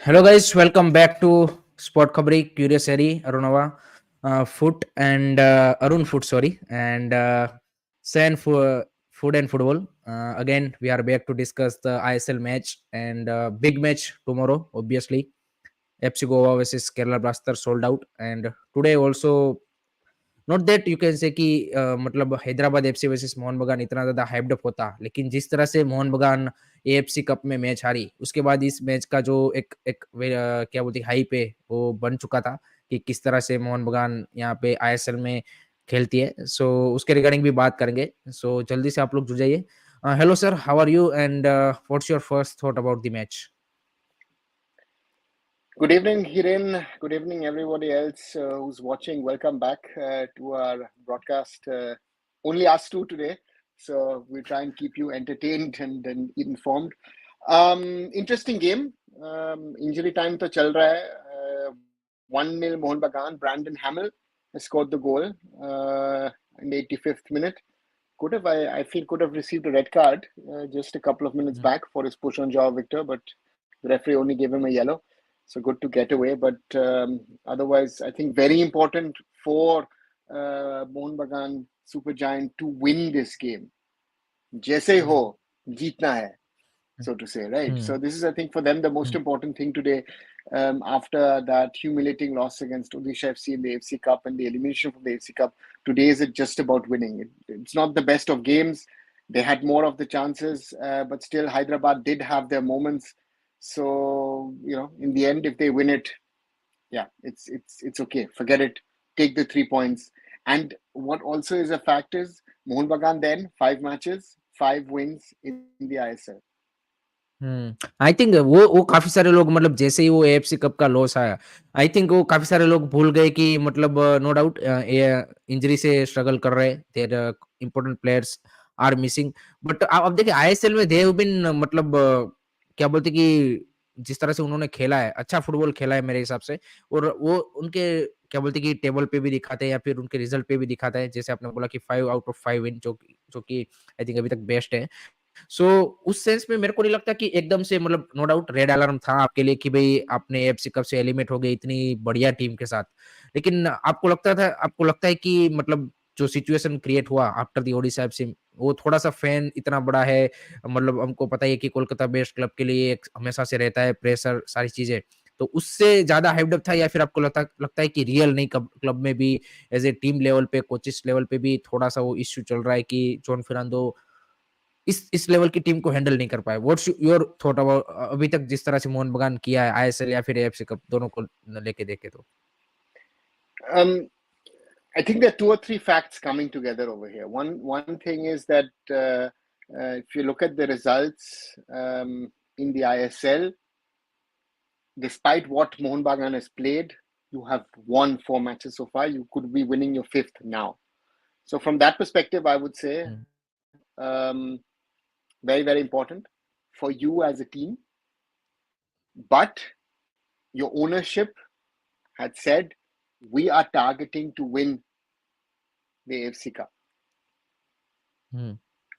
Hello guys, welcome back to Sport Khabri, Curious Eri, Arunava, Foot and Arun Foot, sorry, and Sen Food and Football. Again, we are back to discuss the ISL match and big match tomorrow. Obviously, FC Goa versus Kerala Blasters sold out, and today also not that you can say कि मतलब Hyderabad FC versus Mohan बगान इतना ज्यादा hyped up होता, लेकिन जिस तरह से मोहन बगान एएफसी कप में मैच हारी, उसके बाद इस मैच का जो क्या बोलते हाइप है वो बन चुका था कि किस तरह से मोहन बगान यहाँ पे आईएसएल में खेलती है। सो उसके रिगार्डिंग भी बात करेंगे। सो जल्दी से आप लोग जुड़ जाइए। Hello sir, how are you and what's your first thought about the match? Good evening, Hiren. Good evening, everybody else who's watching. Welcome back to our broadcast. Only us two today, so we try and keep you entertained and informed. Interesting game. Injury time to chal raha hai. 1-0 Mohun Bagan. Brandon Hamill has scored the goal in the 85th minute. I feel, could have received a red card just a couple of minutes back for his push on Joao Victor, but the referee only gave him a yellow. So good to get away. But otherwise, I think very important for Mohun Bagan Super Giant to win this game. Jaise ho, jeetna hai, so to say, right? So this is, I think, for them the most important thing today. After that humiliating loss against Odisha FC in the AFC Cup and the elimination from the AFC Cup, today is it just about winning. It's not the best of games. They had more of the chances, but still Hyderabad did have their moments. So, in the end, if they win it, yeah, it's okay. Forget it. Take the 3 points. And what also is a fact is Mohun Bagan then 5 matches, 5 wins in the ISL. I think वो काफी सारे लोग, मतलब जैसे ही वो AFC cup का loss आया, I think वो काफी सारे लोग भूल गए कि मतलब नो डाउट इंजरी से स्ट्रगल कर रहे, there important players are missing. But अब देखिए आईएसएल में दे हैव बीन, मतलब क्या बोलते कि जिस तरह से उन्होंने खेला है, अच्छा फुटबॉल खेला है मेरे हिसाब से। और वो उनके क्या बोलते कि टेबल पे भी दिखाते हैं या फिर उनके रिजल्ट पे भी दिखाता है, जैसे आपने बोला कि 5 आउट ऑफ 5 विन, जो कि आई थिंक अभी तक बेस्ट है। सो उस सेंस में मेरे को नहीं लगता कि एकदम से, मतलब नो डाउट रेड अलार्म था आपके लिए कि भाई आपने एफसी कप से एलिमिनेट हो गए इतनी बढ़िया टीम के साथ। लेकिन आपको लगता है कि मतलब जो सिचुएशन क्रिएट हुआ आफ्टर दी ओडिशा एफसी, वो थोड़ा-सा फैन इतना बड़ा है, मतलब हमको पता ही है कि कोलकाता बेस्ड क्लब के लिए एक हमेशा से रहता है प्रेशर, सारी चीज़ें। तो उससे ज़्यादा हाइप्ड अप था, या फिर आपको लगता है कि रियल नहीं, क्लब में भी एज़ ए टीम लेवल पे, कोचेस लेवल पे भी थोड़ा-सा वो इश्यू चल रहा है कि जॉन फर्नांडो इस लेवल की टीम को हैंडल नहीं कर पाए। व्हाट्स योर थॉट अबाउट अभी तक जिस तरह से मोहन बगान किया है आईएसएल या फिर एएफसी कप दोनों को लेके देखे तो? Um, I think there are two or three facts coming together over here. One thing is that if you look at the results in the ISL, despite what Mohun Bagan has played, you have won 4 matches so far. You could be winning your fifth now. So from that perspective, I would say very, very important for you as a team. But your ownership had said, we are targeting to win the AFC Cup.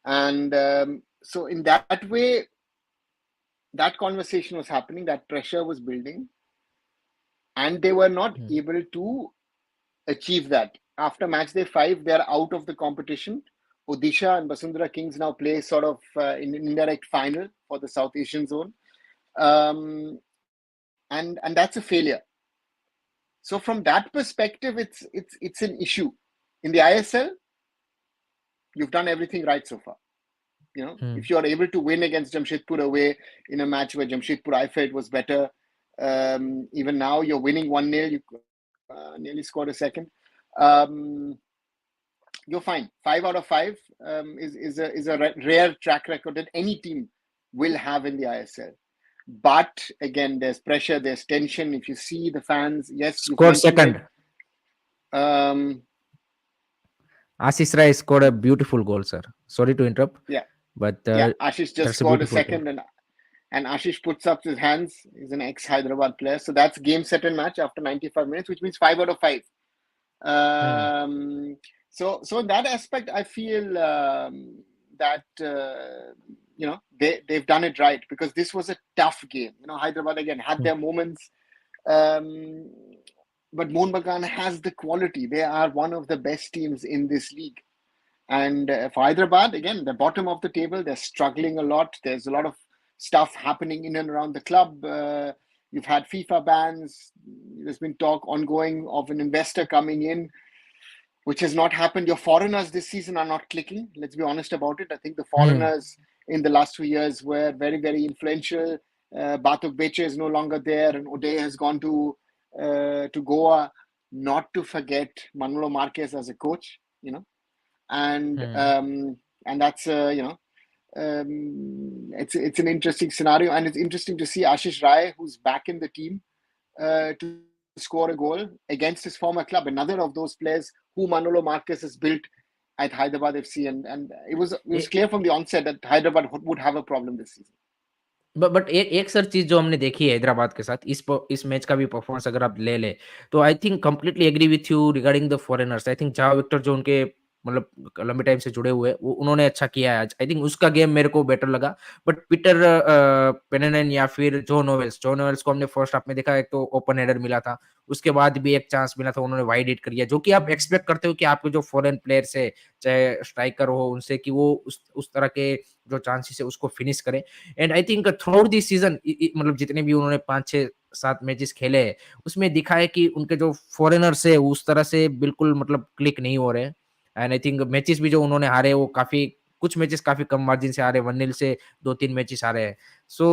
And so in that way, that conversation was happening, that pressure was building, and they were not able to achieve that. After match day 5, they're out of the competition. Odisha and Basundhara Kings now play sort of in an indirect final for the South Asian zone. And that's a failure. So from that perspective, it's an issue. In the ISL, you've done everything right so far. If you are able to win against Jamshedpur away in a match where Jamshedpur I felt was better, even now you're winning 1-0, you nearly scored a second. You're fine. 5 out of 5 is a rare track record that any team will have in the ISL. But again, there's pressure, there's tension. If you see the fans, yes, scored second. Ashish Rai scored a beautiful goal, sir. Sorry to interrupt. Yeah. But Ashish just scored a second, and Ashish puts up his hands. He's an ex-Hyderabad player. So that's game, set, and match after 95 minutes, which means 5 out of 5. So in that aspect, I feel that they've done it right, because this was a tough game. Hyderabad again had their moments, um, but Mohun Bagan has the quality. They are one of the best teams in this league. And for Hyderabad, again, the bottom of the table, they're struggling a lot. There's a lot of stuff happening in and around the club. You've had FIFA bans. There's been talk ongoing of an investor coming in, which has not happened. Your foreigners this season are not clicking. Let's be honest about it. I think the Hmm. foreigners in the last 2 years were very, very influential. Batuk Beche is no longer there, and O'Day has gone to Goa. Not to forget Manolo Marquez as a coach, and Hmm. um, and that's it's an interesting scenario, and it's interesting to see Ashish Rai, who's back in the team, to score a goal against his former club, another of those players who Manolo Marquez has built at Hyderabad FC, and it was clear from the onset that Hyderabad would have a problem this season. But एक sir चीज़ जो हमने देखी है हैदराबाद के साथ, इस match का भी परफॉर्मेंस अगर आप ले लें, तो I think completely agree with you regarding the foreigners. I think Java Victor जो उनके मतलब लंबे टाइम से जुड़े हुए हैं, वो उन्होंने अच्छा किया है आज। आई थिंक उसका गेम मेरे को बेटर लगा। बट पीटर पेनेनन या फिर जो नोवेल्स को हमने फर्स्ट हाफ में देखा, एक तो ओपन हेडर मिला था, उसके बाद भी एक चांस मिला था, उन्होंने वाइड हिट कर दिया, जो कि आप एक्सपेक्ट करते हो कि आपके जो फॉरेन प्लेयर्स है, चाहे स्ट्राइकर हो उनसे, कि वो उस तरह के जो चांसेस है उसको फिनिश करें। And I think through out this season मतलब जितने भी उन्होंने 5-6-7 मैचेस खेले हैं, उसमें दिखा है कि उनके जो फॉरेनर्स है उस तरह से बिल्कुल मतलब क्लिक नहीं हो रहे हैं। एंड आई थिंक मैचेस भी जो उन्होंने हारे, वो काफी कुछ मैचेस काफी कम मार्जिन से हारे, 1-0 से 2-3 मैचेस हारे हैं। So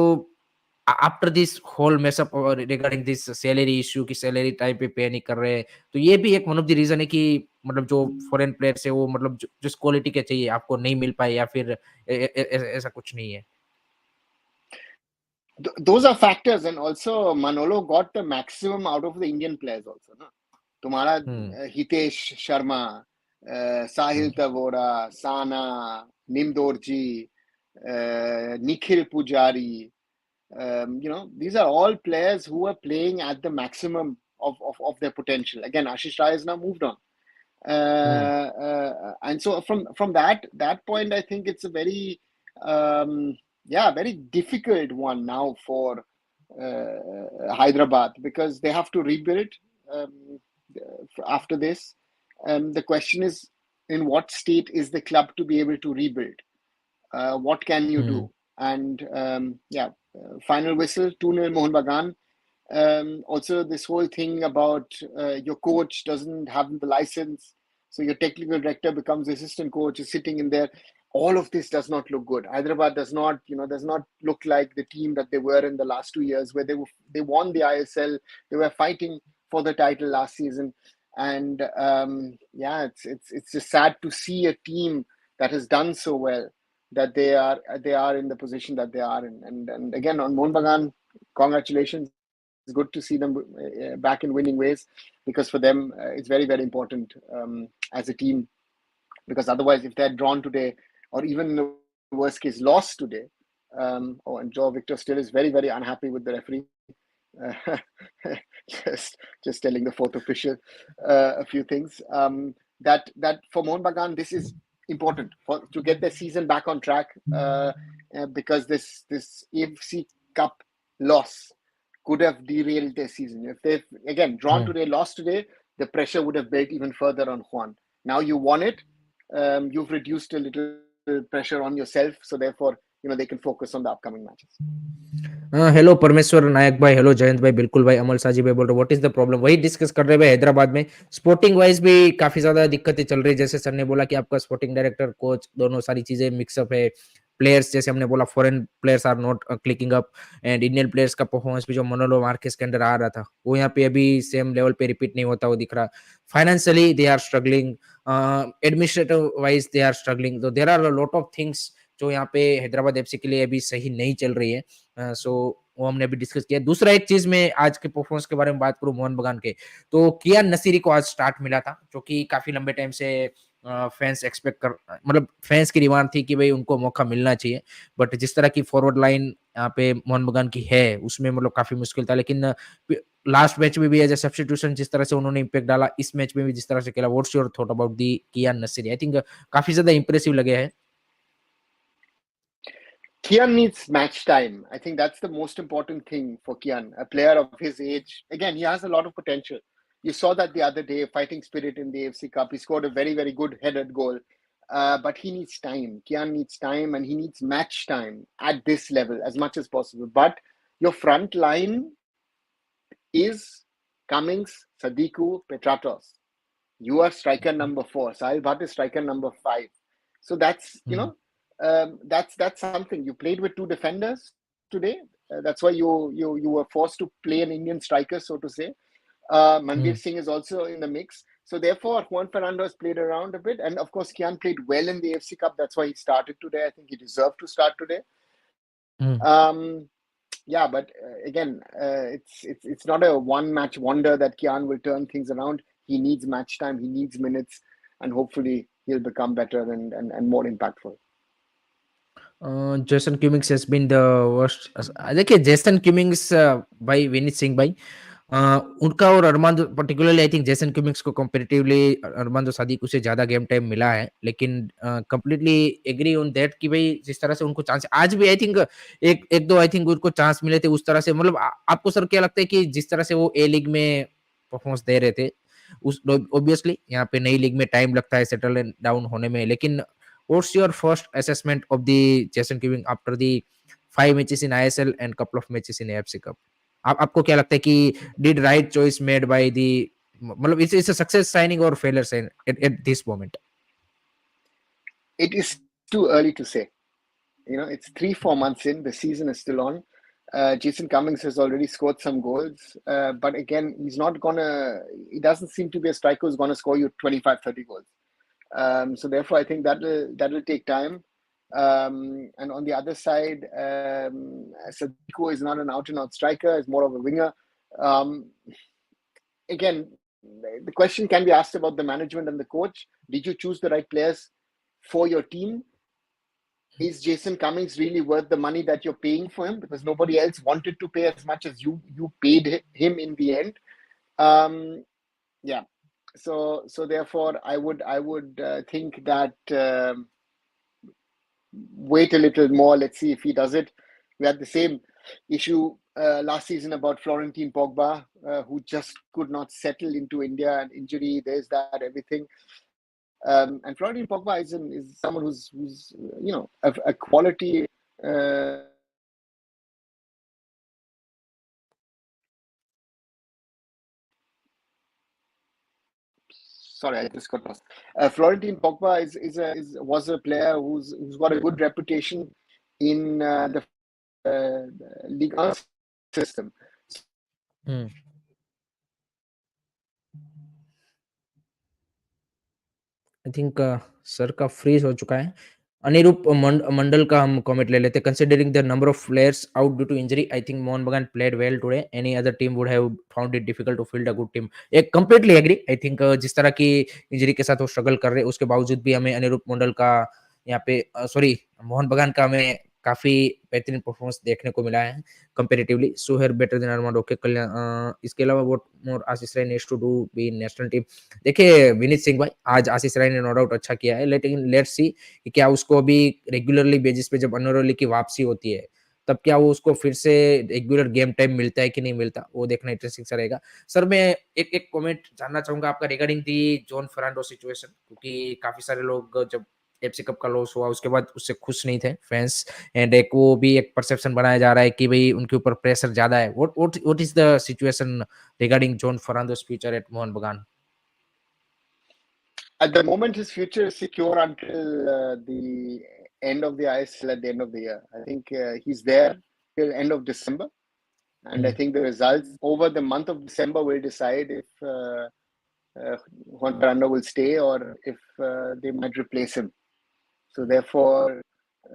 after this whole mess up regarding this salary issue, की सैलरी टाइम पे नहीं कर रहे, तो ये भी एक वन ऑफ द रीजन है कि मतलब जो फॉरेन प्लेयर्स है वो मतलब जिस क्वालिटी के चाहिए आपको नहीं मिल पाए, या फिर ऐसा कुछ नहीं है। Those are factors, and also Manolo got the maximum out of the Indian players also, no? तुम्हारा हम्म। हितेश शर्मा, साहिल हम्म। तवोरा, साना, निमदोरजी, Nikhil Pujari. These are all players who are playing at the maximum of their potential. Again, Ashish Rai has now moved on. Hmm. And so from that point, I think it's a very very difficult one now for Hyderabad, because they have to rebuild um, after this. The question is, in what state is the club to be able to rebuild? What can you hmm. do? And final whistle, 2-0 Mohun Bagan. Also, this whole thing about your coach doesn't have the license, so your technical director becomes the assistant coach, is sitting in there. All of this does not look good. Hyderabad does not look like the team that they were in the last 2 years, where they won the ISL, they were fighting for the title last season, and it's just sad to see a team that has done so well, that they are in the position that they are in. And again, on Mohun Bagan, congratulations. It's good to see them back in winning ways, because for them it's very, very important as a team. Because otherwise, if they're drawn today, or even in the worst case lost today, and Joe Victor still is very, very unhappy with the referee. Uh, just telling the fourth official a few things. That for Mohun Bagan, this is important to get their season back on track, because this AFC Cup loss could have derailed their season. If they've again drawn hmm. today, lost today, the pressure would have built even further on Juan. Now you won it, you've reduced a little pressure on yourself, so therefore they can focus on the upcoming matches. Hello परमेश्वर नायक भाई, hello Jayant भाई, बिल्कुल भाई, अमल साजी भाई बोल रहे, what is the problem, वही डिस्कस कर रहे हैं भाई। हैदराबाद में स्पोर्टिंग वाइज भी काफी ज्यादा दिक्कतें चल रही है। जैसे सर ने बोला कि आपका स्पोर्टिंग डायरेक्टर, कोच, दोनों सारी चीजें मिक्सअप है। प्लेयर्स जैसे हमने बोला, foreign players are not clicking up, and Indian players का परफॉर्मेंस भी जो मनोलो मार्केस के अंडर आ रहा था, वो यहाँ पे अभी सेम लेवल पे रिपीट नहीं होता, वो दिख रहा। Financially they are struggling, administrative wise they are struggling, तो there are lot of things जो यहाँ पे हैदराबाद एफसी के लिए अभी सही नहीं चल रही है। सो वो हमने अभी डिस्कस किया। दूसरा एक चीज मैं आज के परफॉर्मेंस के बारे में बात करूं मोहन बगान के, तो कियान नसीरी को आज स्टार्ट मिला था, जो कि काफी लंबे टाइम से फैंस एक्सपेक्ट कर मतलब फैंस की डिमांड थी कि भाई उनको मौका मिलना चाहिए। बट जिस तरह की फॉरवर्ड लाइन यहाँ पे मोहन बगान की है, उसमें मतलब काफी मुश्किल था। लेकिन लास्ट मैच में भी एज ए सब्स्टिट्यूशन जिस तरह से उन्होंने इम्पैक्ट डाला, इस मैच में भी जिस तरह से खेला, what's your thought about the Kiyan Nassiri? I think काफी ज्यादा इंप्रेसिव लगे हैं। Kian needs match time. I think that's the most important thing for Kian, a player of his age. Again, he has a lot of potential. You saw that the other day, fighting spirit in the AFC Cup. He scored a very, very good headed goal. But he needs time. Kian needs time and he needs match time at this level as much as possible. But your front line is Cummings, Sadiku, Petratos. You are striker number 4. Sahil Bhatt is striker number 5. So that's Hmm. that's something. You played with 2 defenders today. That's why you were forced to play an Indian striker, so to say. Mandir Hmm. Singh is also in the mix. So therefore, Juan Fernando has played around a bit, and of course, Kian played well in the AFC Cup. That's why he started today. I think he deserved to start today. Hmm. Yeah, but again, it's not a one match wonder that Kian will turn things around. He needs match time, he needs minutes, and hopefully he'll become better and more impactful. Jason Cummings has been the worst. देखिए Jason Cummings भाई विनीत सिंह भाई, उनका और Armando particularly I think Jason Cummings को comparatively Armando Sadiku से ज्यादा game time मिला है, लेकिन कंप्लीटली एग्री ऑन दैट कि भाई जिस तरह से उनको चांस आज भी आई थिंक एक एक दो आई थिंक उनको चांस मिले थे उस तरह से, मतलब आपको सर क्या लगता है कि जिस तरह से वो ए लीग में परफॉर्मेंस दे रहे थे उस ऑब्वियसली यहाँ पे नई लीग में टाइम लगता है सेटल डाउन होने में, लेकिन what's your first assessment of the Jason Ewing after the 5 matches in ISL and couple of matches in AFC Cup? आपको क्या लगता है कि did right choice made by the, मतलब it's a success signing or failure sign at this moment? It is too early to say. It's 3-4 months in. The season is still on. Jason Cummings has already scored some goals, but again, he's not gonna. He doesn't seem to be a striker who's gonna score you 25, 30 goals. So therefore, I think that will take time. And on the other side, Sadiku is not an out-and-out striker; is more of a winger. Um, Again, the question can be asked about the management and the coach. Did you choose the right players for your team? Is Jason Cummings really worth the money that you're paying for him? Because nobody else wanted to pay as much as you paid him in the end. Um, yeah. So therefore, I would think that wait a little more. Let's see if he does it. We had the same issue last season about Florentine Pogba, who just could not settle into India, and injury. There's that everything. And Florentine Pogba is someone who's a quality. Sorry, I just got lost. Florentine Pogba was a player who's got a good reputation in the Ligue 1 system. Hmm. I think sir का freeze हो चुका है। अनिरूप मंडल का हम comment ले लेते हैं। Considering the number of players out due to injury, I think Mohan Bagan played well today, any other team would have found it difficult to field a good team. एक कंप्लीटली एग्री, आई थिंक जिस तरह की injury के साथ वो struggle कर रहे हैं उसके बावजूद भी हमें अनिरूप मंडल का यहाँ पे सॉरी मोहन बगान का हमें काफी बेहतरीन परफॉर्मेंस देखने को मिला है comparatively. So here better than Armando के कल्याण। इसके अलावा what more Ashish Rai needs to do be in national team. देखिए विनीत सिंह भाई, आज आशीष राय ने नो डाउट अच्छा किया है, लेकिन लेट्स सी कि क्या उसको अभी रेगुलरली बेसिस पे जब अनोरली की वापसी होती है तब क्या वो उसको फिर से रेगुलर गेम टाइम मिलता है कि नहीं मिलता, वो देखना इंटरेस्टिंग सा रहेगा। सर मैं एक एक कमेंट जानना चाहूंगा आपका regarding the John Fernando situation, क्योंकि काफी सारे लोग जब एफसी कप का लॉस हुआ उसके बाद उससे खुश नहीं थे फैंस, एंड एक वो भी एक परसेप्शन बनाया जा रहा है कि भाई उनके ऊपर प्रेशर ज्यादा है। What is the situation regarding Juan Ferrando's future at Mohun Bagan? At the moment, his future is secure until the end of the ISL at the end of the year. I think he's there till end of December, and I think the results over the month of December will decide if Juan Fernando will stay or if they might replace him. So therefore,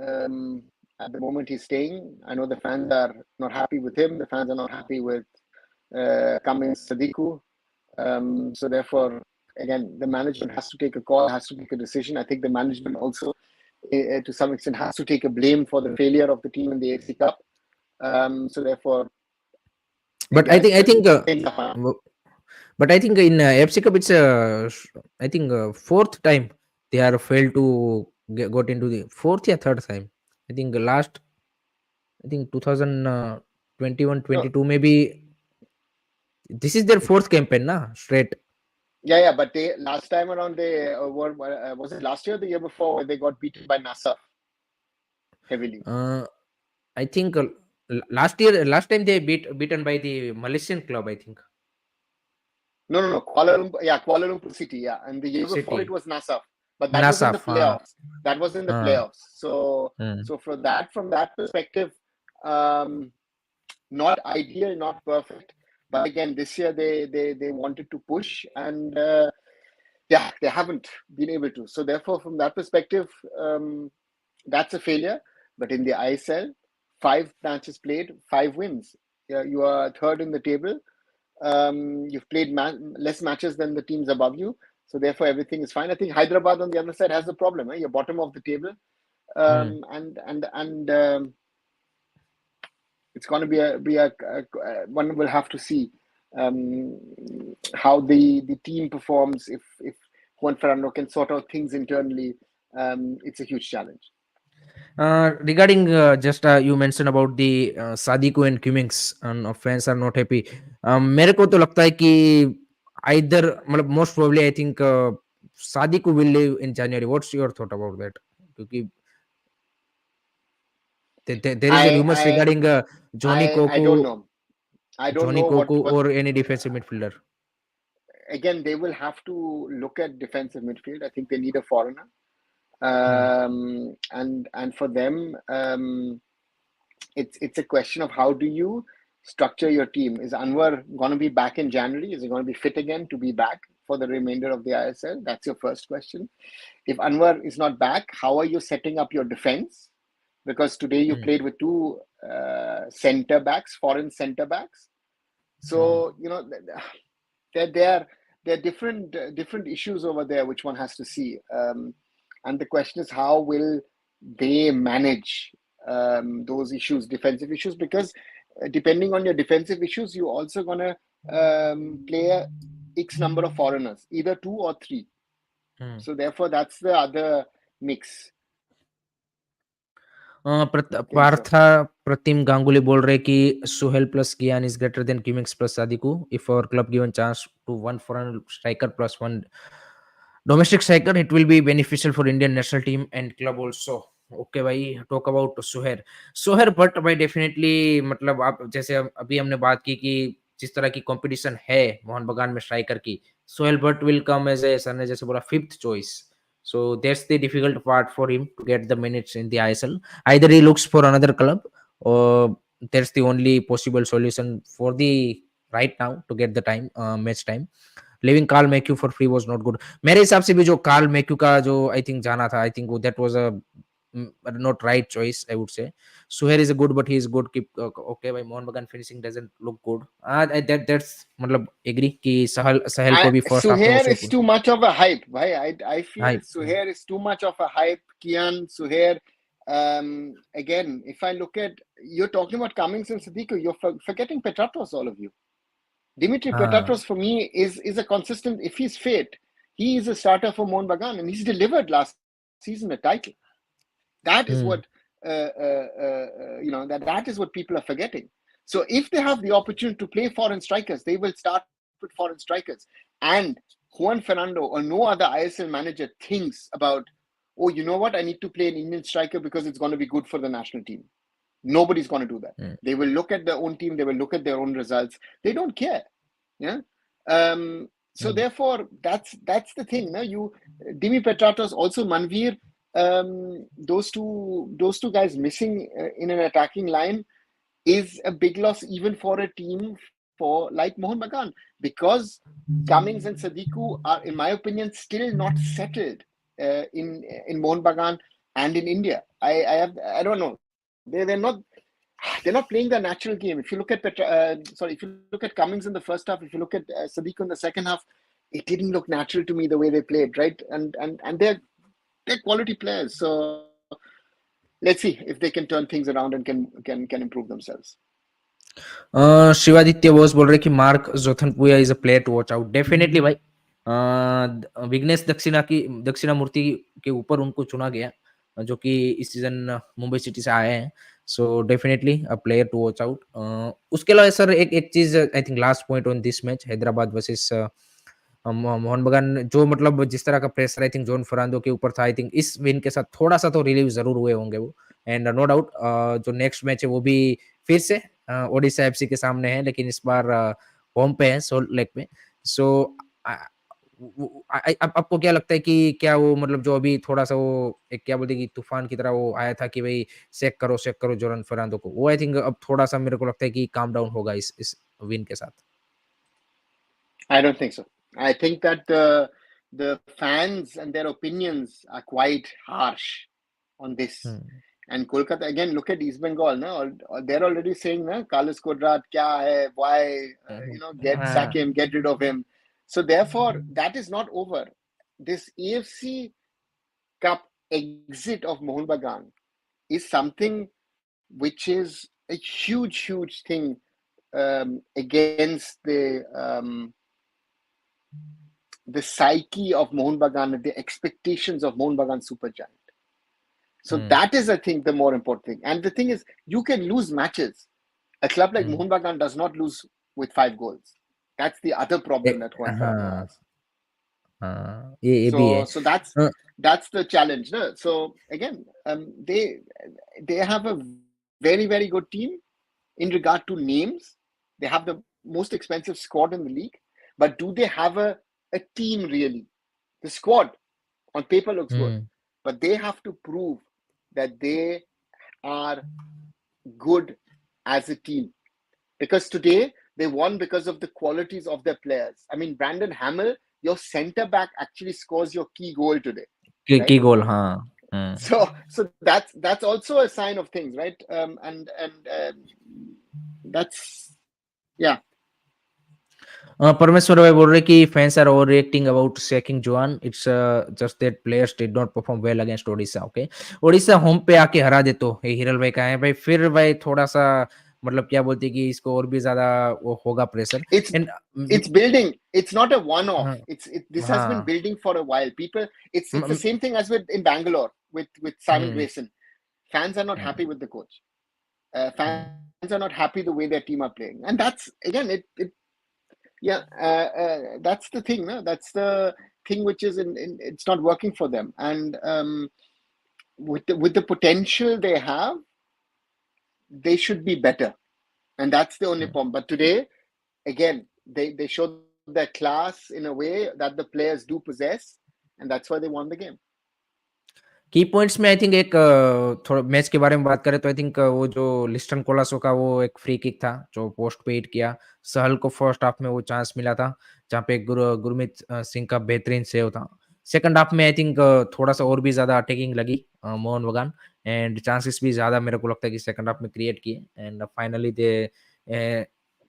um, at the moment he's staying. I know the fans are not happy with him. The fans are not happy with Cummings Sadiku. So therefore, again, the management has to take a call, has to make a decision. I think the management also, to some extent, has to take a blame for the failure of the team in the AFC Cup. So therefore, in But the ISL, things are fine. but I think in FC Cup it's I think fourth time they are failed to got into the fourth or third time. I think last. I think 2021-22 maybe. This is their fourth campaign, na? Straight. Yeah, but they last time around they were was it last year or the year before where they got beaten by NASA heavily? Uh, I think last time they beaten by the Malaysian club. I think No, Kuala Lumpur. Yeah, Kuala Lumpur City. Yeah, and the year before it City. was NASA, but that was in the Nasaf. playoffs. That was in the Uh, playoffs. So hmm, so from that perspective, um, not ideal, not perfect. But again, this year they wanted to push, and yeah, they haven't been able to. So therefore, from that perspective, that's a failure. But in the ISL, 5 matches played, 5 wins. Yeah, you are third in the table. You've played less matches than the teams above you, so therefore everything is fine. I think Hyderabad on the other side has a problem. You're bottom of the table, hmm. and it's going to be a one will have to see um, how the team performs if Juan Fernando can sort out things internally. It's a huge challenge. Regarding just you mentioned about the Sadiku and Cummings and fans are not happy. मेरे को तो लगता है कि either मतलब most probably I think Sadiku will leave in January. What's your thought about that? क्योंकि there is a rumors I regarding I don't know. I don't Johnny know Koku what or any defensive midfielder. again they will have to look at defensive midfield. I think they need a foreigner, Hmm. and for them, it's a question of how do you structure your team. Is Anwar going to be back in January? Is he going to be fit again to be back for the remainder of the ISL? That's your first question. If Anwar is not back, how are you setting up your defense? Because today you Hmm. played with two center backs, foreign center backs. Hmm. So there are different issues over there which one has to see, and the question is how will they manage those issues, defensive issues, because depending on your defensive issues, you're also gonna play a x number of foreigners, either 2 or 3. Hmm. So therefore, that's the other mix. Okay, so Partha प्रतिम गांगुली बोल रहे कि Suhail plus Kiyan is greater than Cummings plus Sadiku if our club given chance to one foreign striker plus one domestic striker it will be beneficial for Indian national team and club also okay भाई talk about सोहेर सोहेर but भाई definitely मतलब आप जैसे अभी हमने बात की कि जिस तरह की कंपटीशन है मोहन बगान में स्ट्राइकर की Sohail but will come as a sir ने जैसे बोला fifth choice so that's the difficult part for him to get the minutes in the ISL. Either he looks for another club or that's the only possible solution for the right now to get the time match time. Leaving Carl McHugh for free was not good मेरे हिसाब से भी जो Karl McCue का जो I think जाना था I think that was a not right choice I would say. Suher is a good but he is good keep okay भाई मोहन बगान finishing doesn't look good that's मतलब agree कि सहल सहल को भी फर्स्ट हाफ में Suhair उसे is too much of a hype. Why? I feel hype Suhair is too much of a hype. Kian Suhair. Again, if I look at you're talking about Cummings and Sadiku, you're forgetting Petratros, all of you. Dimitri हाँ Petratros for me is a consistent. If he's fit, he is a starter for Mohun Bagan, and he's delivered last season a title. That is hmm what that is what people are forgetting. So if they have the opportunity to play foreign strikers, they will start with foreign strikers. And Juan Fernando or no other ISL manager thinks about, oh, you know what, I need to play an Indian striker because it's going to be good for the national team. Nobody's going to do that. Hmm They will look at their own team. They will look at their own results. They don't care. Yeah. So hmm therefore, that's the thing. No, Dimi Petratos, also Manvir, those two guys missing in an attacking line is a big loss even for a team for like Mohun Bagan, because Cummings and Sadiku are, in my opinion, still not settled in Mohun Bagan and in India. I don't know. They're not playing their natural game. If you look at if you look at Cummings in the first half, if you look at Sadiq in the second half, it didn't look natural to me the way they played, right? And they're quality players. So let's see if they can turn things around and can improve themselves. Shivaditya Bose बोल रहे कि Mark Zothanpuia is a player to watch out definitely भाई विघ्नेश दक्षिणामूर्ति के ऊपर उनको चुना गया जो कि इस सीजन मुंबई सिटी से आए हैं so definitely a player to watch out. उसके अलावा सर एक एक चीज़ I think last point on this match Hyderabad versus Mohan Bagan, जो मतलब जिस तरह का pressure I think Juan Ferrando के ऊपर था, आई थिंक इस विन के साथ थोड़ा-सा तो रिलीव ज़रूर हुए होंगे वो। एंड नो डाउट जो नेक्स्ट मैच है वो भी फिर से ओडिशा एफसी के सामने है, लेकिन इस बार होम पे है सोल्ट लेक में। सो अ, वो अब आपको क्या लगता है कि क्या वो मतलब जो अभी थोड़ा-सा वो एक क्या बोलते हैं कि तूफान की तरह वो आया था कि भई चेक करो जोरन फर्नांडो को, वो आई थिंक अब थोड़ा-सा मेरे को लगता है कि काम डाउन होगा इस विन के साथ? I don't think so. I think that the fans and their opinions are quite harsh on this. Hmm. And Kolkata again, look at East Bengal. No, they're already saying, "Na, Carlos Kodrat, kya hai? Why? Hmm, Get sack हाँ, him, get rid of him." So therefore, that is not over. This AFC Cup exit of Mohun Bagan is something which is a huge thing against the psyche of Mohun Bagan and the expectations of Mohun Bagan Supergiant. So hmm, that is, I think, the more important thing. And the thing is, you can lose matches. A club like hmm. Mohun Bagan does not lose with 5 goals. That's the other A problem that Juan Fernando हाँ, has. हाँ, ये भी है। So that's a, that's the challenge. No? So again, they have a very good team in regard to names. They have the most expensive squad in the league, but do they have a team really? The squad on paper looks good, hmm, but they have to prove that they are good as a team. Because today they won because of the qualities of their players. I mean, Brandon Hamill, your centre back, actually scores your key goal today, की right? गोल हाँ, हुँ। So that's also a sign of things, right? And that's yeah. परमेश्वर भाई बोल रहे कि fans are over reacting about sacking Juan, it's just that players did not perform well against Odisha. Okay, Odisha home पे आके हरा दे तो ये हिरल भाई का है भाई, फिर भाई थोड़ा-सा मतलब क्या बोलते हैं कि इसको और भी ज़्यादा वो होगा pressure. It's and it's building. It's not a one-off. हाँ, This has been हाँ, building for a while. People, it's the म same thing as with in Bangalore with Simon hmm, Grayson. Fans are not hmm, happy with the coach. Hmm. Fans are not happy the way their team are playing, and that's again it yeah that's the thing. No? That's the thing which is in it's not working for them, and with the potential they have, they should be better, and that's the only hmm. problem. But today, again, they showed their class in a way that the players do possess, and that's why they won the game. की points में I think एक थोड़ा match के बारे में बात करें तो आई थिंक वो जो लिस्टन कोलासो का वो एक फ्री किक था जो पोस्ट पे हिट किया। सहल को फर्स्ट हाफ में वो चांस मिला था जहाँ पे गुरमीत सिंह का बेहतरीन सेव था। सेकंड हाफ में आई थिंक थोड़ा-सा और भी ज़्यादा अटैकिंग लगी मोहन बगान, एंड चांसेस भी ज़्यादा मेरे को लगता है कि सेकंड हाफ में क्रिएट किए, and finally they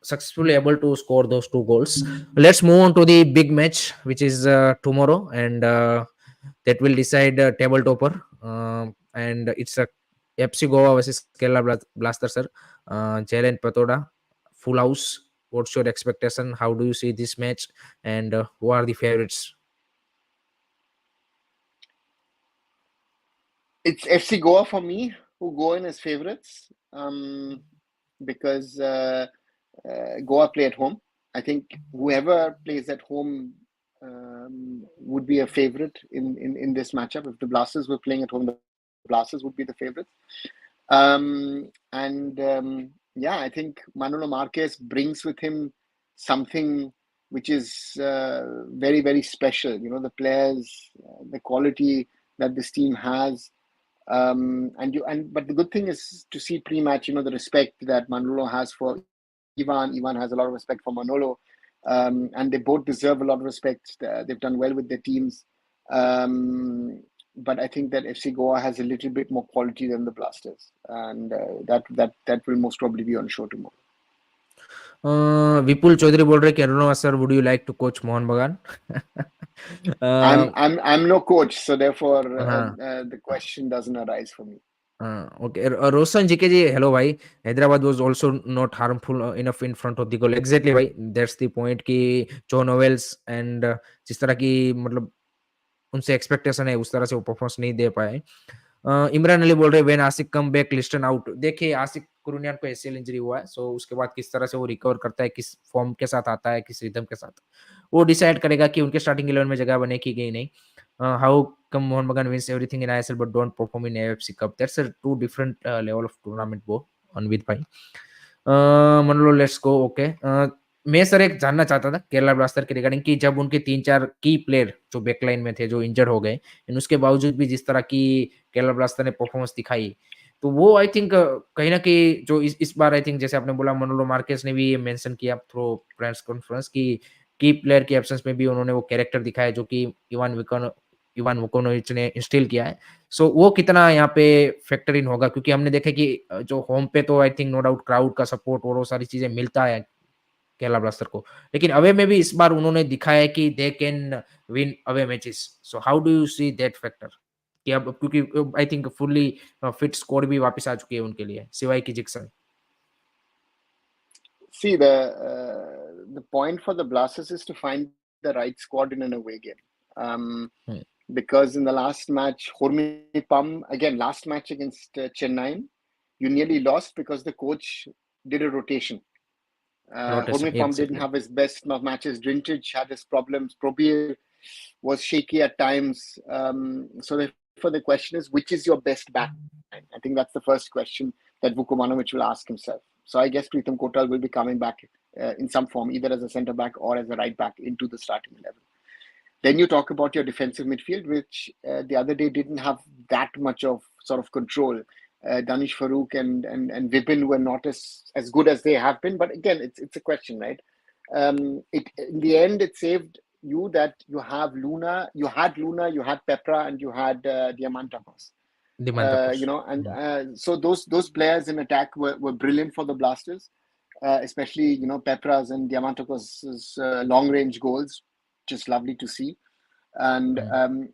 successfully able to score those 2 goals. Let's move on to the big match which is tomorrow, and that will decide table topper. And it's a FC Goa versus Kerala Blaster, sir. Jalen Patoda, full house. What's your expectation? How do you see this match? And who are the favorites? It's FC Goa for me, who go in as favorites, because Goa play at home. I think whoever plays at home would be a favorite in this matchup. If the Blasters were playing at home, the Blasters would be the favorites. And yeah, I think Manolo Marquez brings with him something which is very special. The players, the quality that this team has. But the good thing is to see pre-match, the respect that Manolo has for Ivan. Ivan has a lot of respect for Manolo, and they both deserve a lot of respect. They've done well with their teams. But I think that FC Goa has a little bit more quality than the Blasters, and that will most probably be on show tomorrow. Vipul Chaudhary बोल रहे कि Aruna sir, would you like to coach Mohun Bagan? I'm no coach, so therefore हाँ, the question doesn't arise for me. Okay. Roshan GK ji, hello भाई। Hyderabad was also not harmful enough in front of the goal. Exactly भाई, that's the point कि जो novels and जिस तरह की मतलब उनसे एक्सपेक्टेशन है उस तरह से वो परफॉर्मेंस नहीं दे पाए। इमरान अली बोल रहे when Ashik come back Liston out. देखिए आसिक कुरुनियान को एसीएल इंजरी हुआ है, सो उसके बाद किस तरह से वो रिकवर करता है, किस फॉर्म के साथ आता है, किस रिदम के साथ, वो डिसाइड करेगा कि उनके स्टार्टिंग 11 में जगह बनेगी कि नहीं। How come Mohun Bagan wins everything in ISL but don't perform in AFC Cup, that's a two different level of tournament वो अनविद भाई। मान लो लेट्स गो ओके। मैं सर एक जानना चाहता था केरला ब्लास्टर के रिगार्डिंग कि जब उनके 3-4 की प्लेयर जो बैकलाइन में थे, जो इंजर्ड हो गए, एंड उसके बावजूद भी जिस तरह की केरला ब्लास्टर ने परफॉर्मेंस दिखाई, तो वो आई थिंक कहीं न कहीं जो इस बार आई थिंक जैसे आपने बोला मनोलो मार्केस ने भी ये मेंशन किया थ्रू प्रेस कॉन्फ्रेंस कि की प्लेयर की एब्सेंस में भी उन्होंने वो कैरेक्टर दिखाया जो कि इवान वुकोनोविच ने इंस्टिल किया है। सो वो कितना यहाँ पे फैक्टर इन होगा, क्योंकि हमने देखा कि जो होम पे तो I think no doubt crowd का सपोर्ट और वो सारी चीजें मिलता है केरला ब्लास्टर को, लेकिन अवे में भी इस बार उन्होंने दिखाया है कि they can win away matches. So how do you see that factor कि अब क्योंकि I think fully fit squad भी वापस आ चुकी है उनके लिए सिवाय की Jeakson. See, the point for the Blasters is to find the right squad in an away game. Because in the last match, Hormi Pam, again, last match against Chennai, you nearly lost because the coach did a rotation. Rotation Hormi Pam didn't exactly. have his best matches. Drintage had his problems. Probir was shaky at times. So therefore, the question is, which is your best back line? I think that's the first question that Vukomanovic will ask himself. So I guess Pritham Kotal will be coming back in some form, either as a centre back or as a right back into the starting 11. Then you talk about your defensive midfield, which the other day didn't have that much of sort of control. Danish Farouk and Vipin were not as good as they have been. But again, it's a question, right? It in the end, it saved you that you have Luna, you had Pepra, and you had Diamantakos. दिमांतकोस। So those players in attack were brilliant for the Blasters, especially Pepra's and Diamantakos' long range goals, just lovely to see. And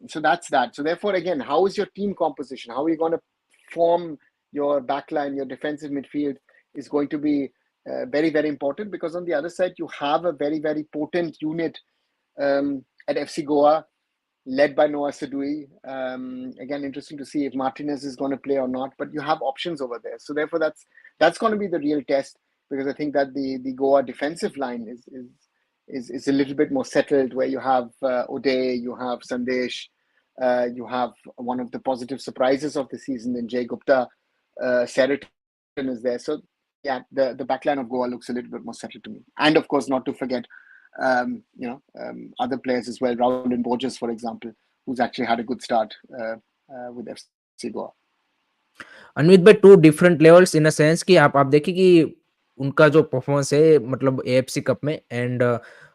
so that's that. So therefore, again, how is your team composition? How are you going to form your backline, your defensive midfield is going to be very, very important, because on the other side, you have a very, very potent unit at FC Goa, led by Noah Sadui. Again, interesting to see if Martinez is going to play or not, but you have options over there. So therefore, that's going to be the real test, because I think that the Goa defensive line is a little bit more settled, where you have Uday, you have Sandesh, you have one of the positive surprises of the season in Jay Gupta. Sheraton is there. So yeah, the backline of Goa looks a little bit more settled to me. And of course, not to forget, other players as well. Raul and Borges, for example, who's actually had a good start with FC Goa. अनविथ by two different levels in a sense कि आप देखिए कि उनका जो performance है मतलब AFC cup में एंड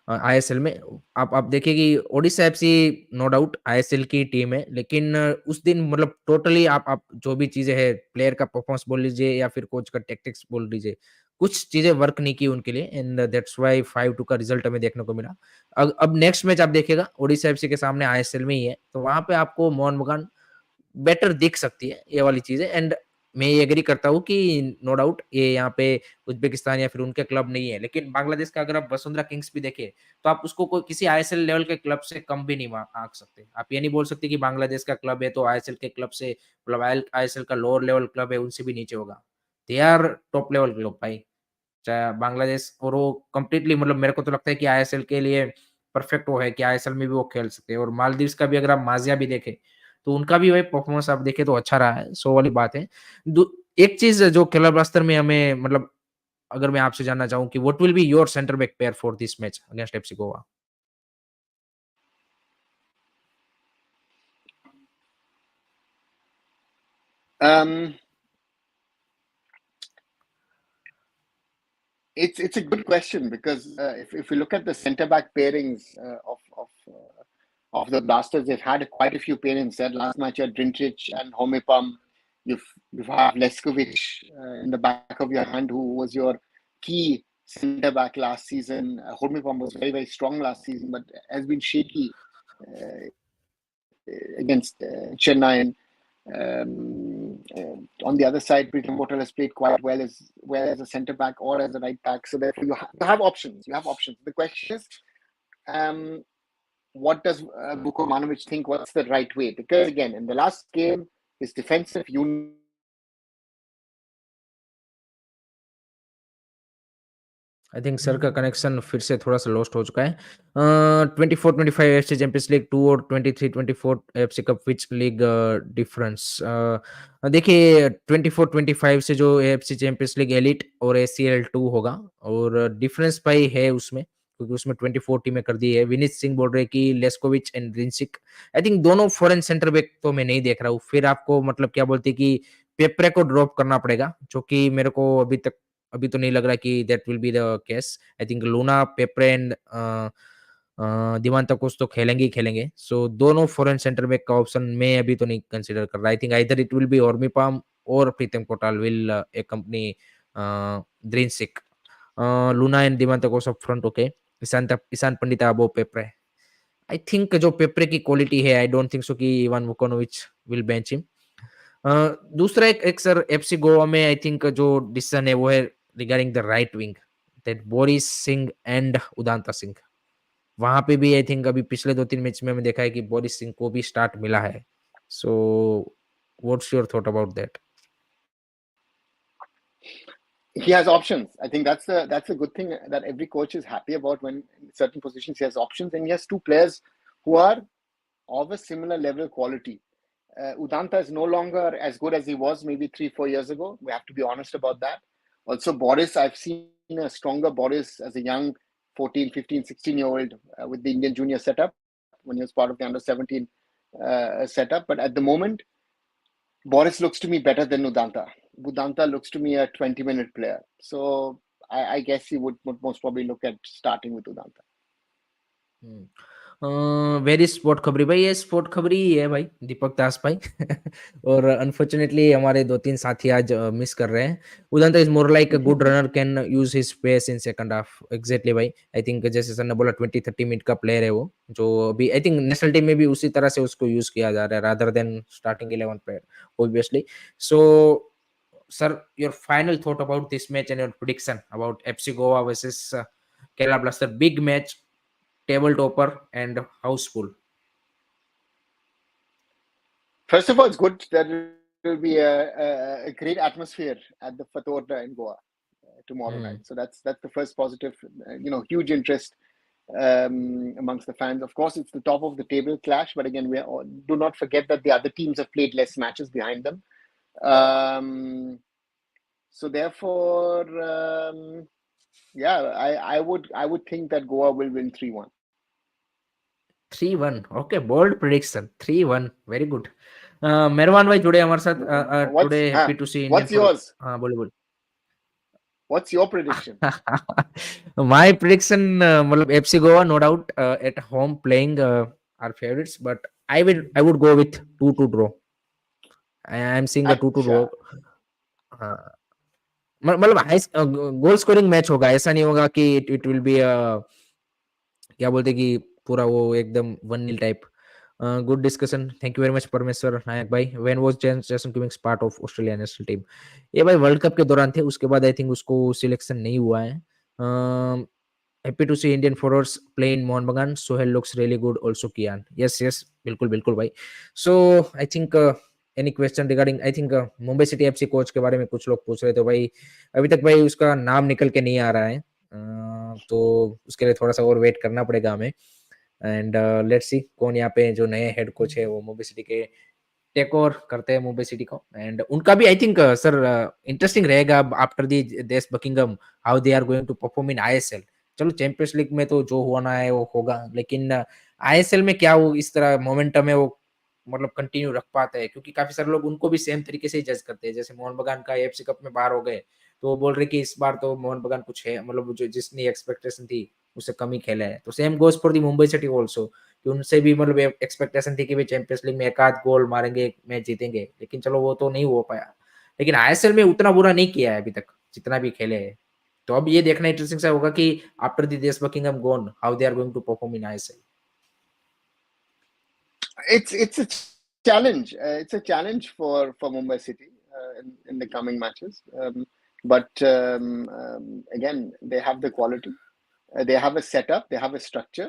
आईएसएल में, आप देखिए कि Odisha FC no doubt ISL की टीम है, लेकिन उस दिन मतलब टोटली आप जो भी चीजें हैं प्लेयर का परफॉर्मेंस बोल लीजिए या फिर कोच का टैक्टिक्स बोल लीजिए, कुछ चीजें वर्क नहीं की उनके लिए एंड दैट्स व्हाई 5-2 का रिजल्ट हमें देखने को मिला। अब नेक्स्ट मैच आप देखिएगा ओडिशा एफसी के सामने आईएसएल में ही है, तो वहां पे आपको मोहन बगान बेटर दिख सकती है ये वाली चीज़ें एंड मैं ये एग्री करता हूँ कि नो डाउट ये यहाँ पे उज़्बेकिस्तान या फिर उनके क्लब नहीं है। लेकिन बांग्लादेश का अगर आप वसुंधरा किंग्स भी देखें, तो आप उसको कोई किसी आईएसएल लेवल के क्लब से कम भी नहीं मा आँक सकते। आप ये नहीं बोल सकते कि बांग्लादेश का क्लब है तो आईएसएल के क्लब से मतलब आईएसएल का लोअर लेवल क्लब है उनसे भी नीचे होगा। They are top level club भाई। चाहे बांग्लादेश और वो कंप्लीटली मतलब मेरे को तो लगता है कि आईएसएल के लिए परफेक्ट वो है कि आईएसएल में भी वो खेल सकते हैं और मालदीव्स का भी अगर आप माज़िया भी देखें, तो उनका भी वही परफॉर्मेंस आप देखें तो अच्छा रहा है, सो वाली बात है। दू एक चीज़ जो केरला ब्लास्टर में हमें मतलब अगर मैं आपसे जानना चाहूँ कि what will be your centre back pair for this match against FC Goa? Um, it's a good question, because if we look at the centre back pairings of the Blasters, they've had quite a few pairings. That last match you had Drinčić and Homepam. You've had Leskovic in the back of your hand, who was your key centre back last season. Homepam was very, very strong last season, but has been shaky against Chennai. And on the other side, Pritham Kotal has played quite well as a centre back or as a right back. So therefore, you have options. You have options. The question is, what does Vukomanovic think? What's the right way? Because again, in the last game, his defensive unit I think sir का connection फिर से थोड़ा-सा lost हो चुका है। 24-25 FC champions league 2 और 23-24 FC cup which league difference? देखिए 24-25 से जो एफसी चैंपियंस लीग एलीट और एसीएल 2 होगा और डिफरेंस भाई है उसमें, क्योंकि उसमें 24 टीमें कर दी है। विनीत सिंह बोल रहे हैं कि लेस्कोविच एंड ग्रिंसिक। आई थिंक दोनों फॉरेन सेंटर बैक तो मैं नहीं देख रहा हूँ। फिर आपको मतलब क्या बोलते हैं कि पेप्रे को ड्रॉप करना पड़ेगा, जो कि मेरे को अभी तो नहीं लग रहा कि that will be the case. I think Luna, Peprah and Diamantakos तो खेलेंगे ही खेलेंगे। सो दोनों फॉरेन सेंटर बैक का ऑप्शन मैं अभी तो नहीं कंसीडर कर रहा। I think either it will be Hormipam और Pritam Kotal will accompany Drinsic. Luna and Diamantakos up front okay. Ishan Pandita above Peprah. I think जो पेप्रे की क्वालिटी है, आई डोंट थिंक सो कि इवान वुकोनोविच विल बेंच हिम। दूसरा एक एक सर एफसी गोवा में आई think जो डिसीजन है वो है regarding the right wing, that Boris Singh and Udanta Singh. वहां पे भी आई थिंक अभी पिछले 2-3 मैच में मैंने देखा है कि बोरिस सिंह को भी स्टार्ट मिला है। So what's your thought about that? he has options. I think that's a good thing that every coach is happy about. When in certain positions he has options, and he has two players who are of a similar level quality. Udanta is no longer as good as he was maybe 3-4 years ago. We have to be honest about that. Also, Boris, I've seen a stronger Boris as a young 14, 15, 16-year old with the Indian junior setup when he was part of the under 17 setup. But at the moment, Boris looks to me better than Udanta. Udanta looks to me a 20-minute player. So I guess he would most probably look at starting with Udanta. Very sport खबरी भाई, ये sport खबरी ही है भाई, दीपक दास भाई। और unfortunately हमारे 2-3 साथी आज मिस कर रहे हैं। Udanta is more like a good runner, can use his pace in second half. Exactly भाई, आई थिंक जैसे सर ने बोला 20-30 मिनट का प्लेयर है वो, जो अभी आई थिंक नेशनल टीम में भी उसी तरह से उसको यूज किया जा रहा है rather than starting 11 player obviously. So sir, your final thought about this match and your prediction about FC Goa versus Kerala blaster, big match, table topper and houseful? First of all, it's good that there will be a great atmosphere at the Fatorda in Goa tomorrow night. So that's the first positive. Huge interest amongst the fans. Of course, it's the top of the table clash, but again, do not forget that the other teams have played less matches behind them. So therefore, yeah, I would think that Goa will win 3-1. 3-1, okay, bold prediction 3-1, very good. Meherban भाई जुड़े हमारे साथ today, happy to see Indian What's for. yours? हाँ, बोलिए बोलिए। What's your prediction? My prediction, मतलब FC Goa no doubt at home playing our favourites, but I would go with 2-2 draw. I am seeing a 2-2 draw. Acha. हाँ, मतलब high goal scoring match होगा, ऐसा नहीं होगा कि इट विल बी क्या बोलते हैं कि पूरा वो एकदम 1-0 type. Good discussion, thank you very much परमेश्वर नायक भाई। व्हेन वाज जैसन Cummings part of Australia national team? ये भाई वर्ल्ड कप के दौरान थे, उसके बाद आई थिंक उसको सिलेक्शन नहीं हुआ है। Happy to see Indian forwards play in Mohan Bagan, Sohail looks really good also Kiyan. Yes yes, बिल्कुल बिल्कुल भाई। So I think any question regarding, I think Mumbai city FC coach के बारे में कुछ लोग पूछ रहे थे भाई, अभी तक भाई उसका नाम निकल के नहीं आ रहा है। तो उसके लिए थोड़ा सा और वेट करना पड़ेगा हमें। एंड लेट्स सी कौन यहाँ पे जो नए हेड कोच है वो मुंबई सिटी के टेक ओवर करते हैं मुंबई सिटी को। एंड उनका भी आई थिंक सर इंटरेस्टिंग रहेगा after the Des Buckingham, how they are going to perform in ISL. चलो चैंपियंस लीग में तो जो होना है वो होगा, लेकिन आईएसएल में क्या वो इस तरह मोमेंटम है वो मतलब कंटिन्यू रख पाते हैं, क्योंकि काफी सारे लोग उनको भी सेम तरीके से ही जज करते हैं। जैसे मोहन बगान का एफसी कप में बाहर हो गए, तो वो बोल रहे कि इस बार तो मोहन बगान कुछ है, मतलब जो जितनी एक्सपेक्टेशन थी उससे कम ही खेले हैं। तो same goes for the Mumbai city also, कि उनसे भी मतलब एक्सपेक्टेशन थी कि भाई चैंपियंस लीग में एक आध गोल मारेंगे, मैच जीतेंगे, लेकिन चलो वो तो नहीं हो पाया। लेकिन आईएसएल में उतना बुरा नहीं किया है अभी तक जितना भी खेले हैं। तो अब ये देखना इंटरेस्टिंग सा होगा कि after the Des Buckingham gone, how they are going to perform in ISL. It's a challenge. It's a challenge for Mumbai City in the coming matches. But again, they have the quality. They have a setup. They have a structure.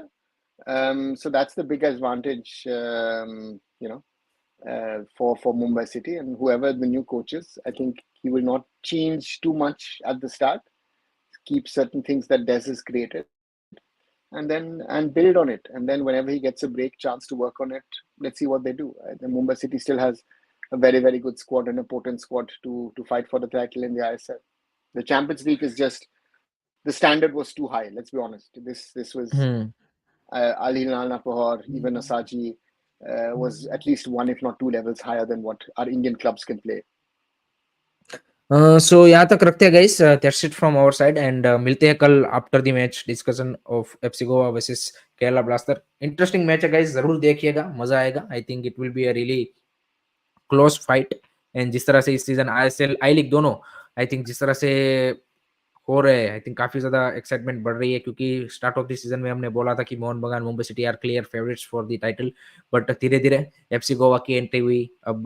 So that's the big advantage, for Mumbai City, and whoever the new coach is, I think he will not change too much at the start. Keep certain things that Des has created, and build on it. And then whenever he gets a break chance to work on it, let's see what they do. The Mumbai City still has a very very good squad and a potent squad to fight for the title in the ISL. The Champions League is just the standard was too high. Let's be honest. This was Hmm. Al Hilal Nahor, even Asaji was at least one, if not two levels higher than what our Indian clubs can play. So यहाँ तक रखते हैं guys, that's it from our side and मिलते हैं कल after the match discussion of FC Goa versus Kerala Blaster. Interesting match है guys, जरूर देखिएगा, मजा आएगा। I think it will be a really close fight. And जिस तरह से इस सीजन आईएसएल आई लीग दोनों आई थिंक जिस तरह से हो रहे हैं, आई थिंक काफी ज्यादा एक्साइटमेंट बढ़ रही है, क्योंकि स्टार्ट ऑफ द सीजन में हमने बोला था कि Mohun Bagan Mumbai City are clear favourites for the title, but धीरे धीरे एफसी गोवा की एंट्री हुई, अब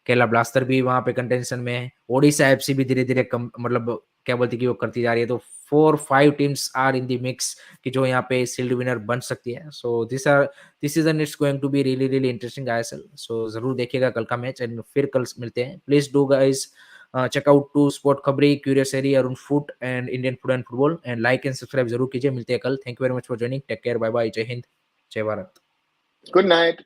केरला ब्लास्टर भी वहां पे कंटेंशन में है, ओडिशा एफसी भी धीरे धीरे कम मतलब क्या बोलती कि वो करती जा रही है, तो 4-5 teams are in the mix कि जो यहाँ पे शील्ड विनर बन सकती है। So this season it's going to be really really interesting ISL. सो जरूर देखिएगा कल का मैच एंड फिर कल मिलते हैं। Please do guys check out to Sport Khabri, Curious Area, Arun Foot and Indian Food and Football, and like and subscribe जरूर कीजिए। मिलते हैं कल। Thank you very much for joining. Take care, bye bye, Jai Hind, जय Bharat. Good night.